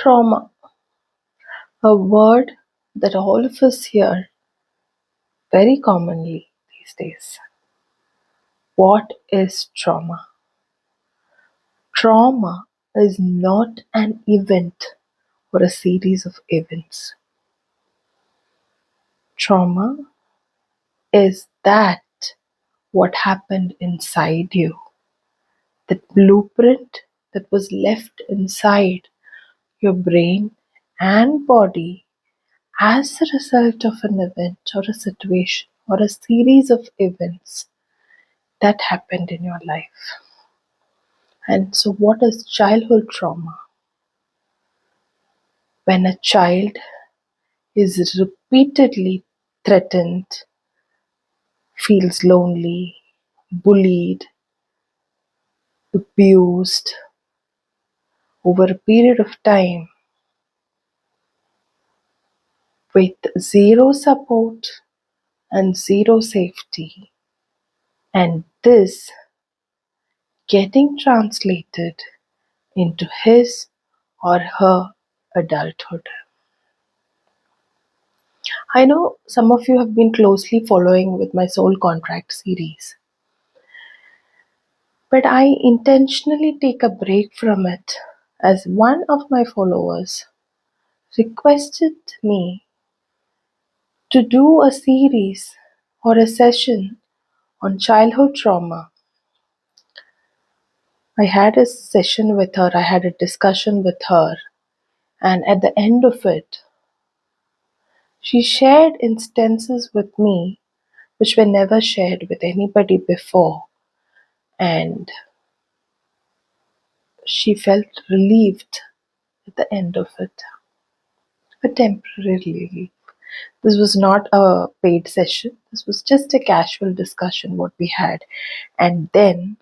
Trauma, a word that all of us hear very commonly these days. What is trauma? Trauma is not an event or a series of events. Trauma is that what happened inside you, that blueprint that was left inside your brain and body as a result of an event or a situation or a series of events that happened in your life. And so, what is childhood trauma? When a child is repeatedly threatened, feels lonely, bullied, abused over a period of time with zero support and zero safety, and this getting translated into his or her adulthood. I know some of you have been closely following with my Soul Contract series, but I intentionally take a break from it as one of my followers requested me to do a series or a session on childhood trauma. I had a session with her, I had a discussion with her, and at the end of it, she shared instances with me which were never shared with anybody before, and she felt relieved at the end of it. A temporary relief. This was not a paid session, this was just a casual discussion what we had. And then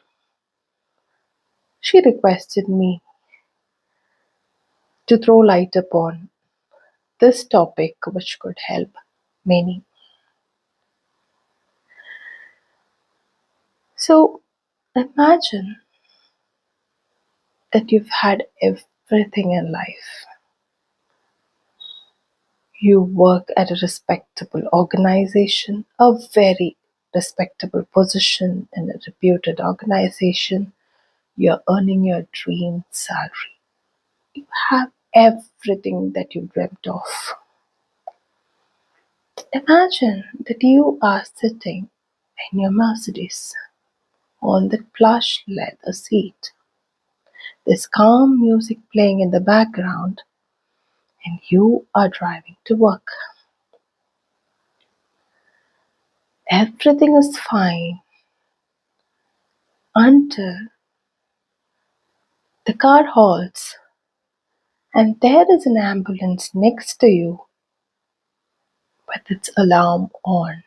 she requested me to throw light upon this topic which could help many. So imagine that you've had everything in life. You work at a respectable organization, a very respectable position in a reputed organization. You're earning your dream salary. You have everything that you dreamt of. Imagine that you are sitting in your Mercedes on the plush leather seat. There's calm music playing in the background, and you are driving to work. Everything is fine until the car halts and there is an ambulance next to you with its alarm on.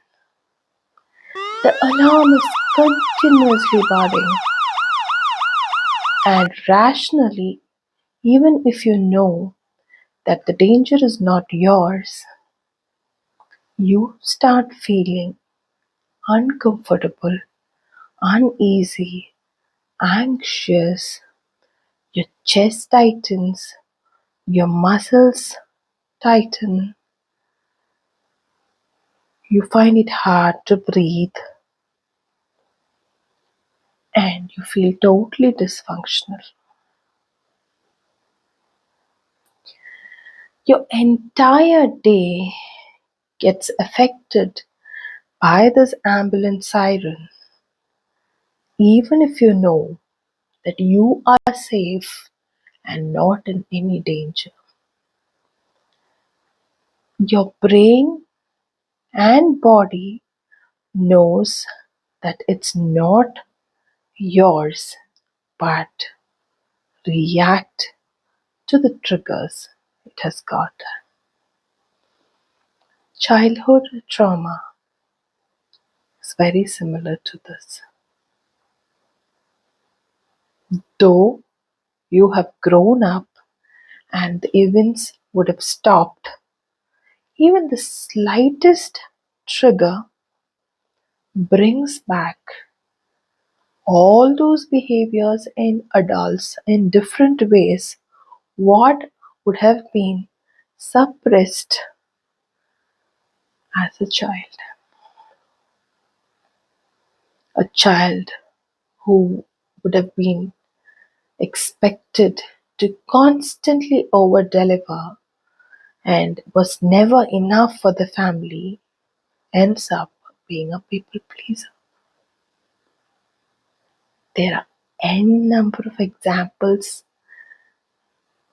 The alarm is continuously buzzing, and rationally, even if you know that the danger is not yours, you start feeling uncomfortable, uneasy, anxious. Your chest tightens, your muscles tighten, you find it hard to breathe, and you feel totally dysfunctional. Your entire day gets affected by this ambulance siren, even if you know that you are safe and not in any danger. Your brain and body knows that it's not yours, but react to the triggers it has got. Childhood trauma is very similar to this. Though you have grown up and the events would have stopped, even the slightest trigger brings back all those behaviors in adults in different ways, what would have been suppressed as a child. A child who would have been expected to constantly over deliver and was never enough for the family ends up being a people pleaser. There are n number of examples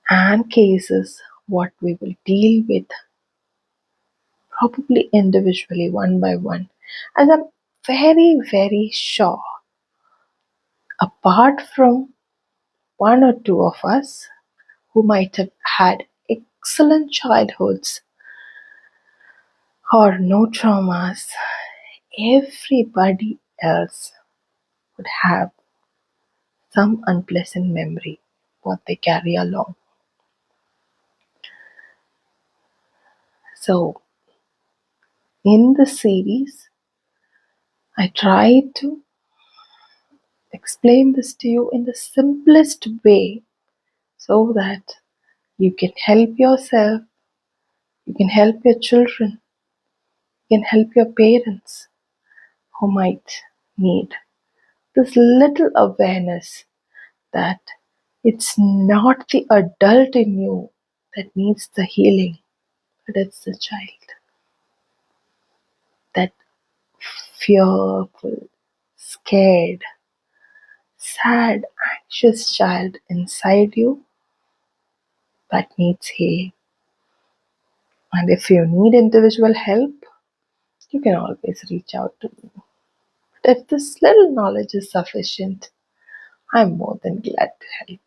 and cases what we will deal with, probably individually one by one. And I'm very, very sure, apart from one or two of us who might have had excellent childhoods or no traumas, everybody else would have some unpleasant memory what they carry along. So, in the series, I try to explain this to you in the simplest way so that you can help yourself, you can help your children, you can help your parents who might need this little awareness that it's not the adult in you that needs the healing, but it's the child. That fearful, scared, sad, anxious child inside you that needs healing. And if you need individual help, you can always reach out to me. But if this little knowledge is sufficient, I'm more than glad to help.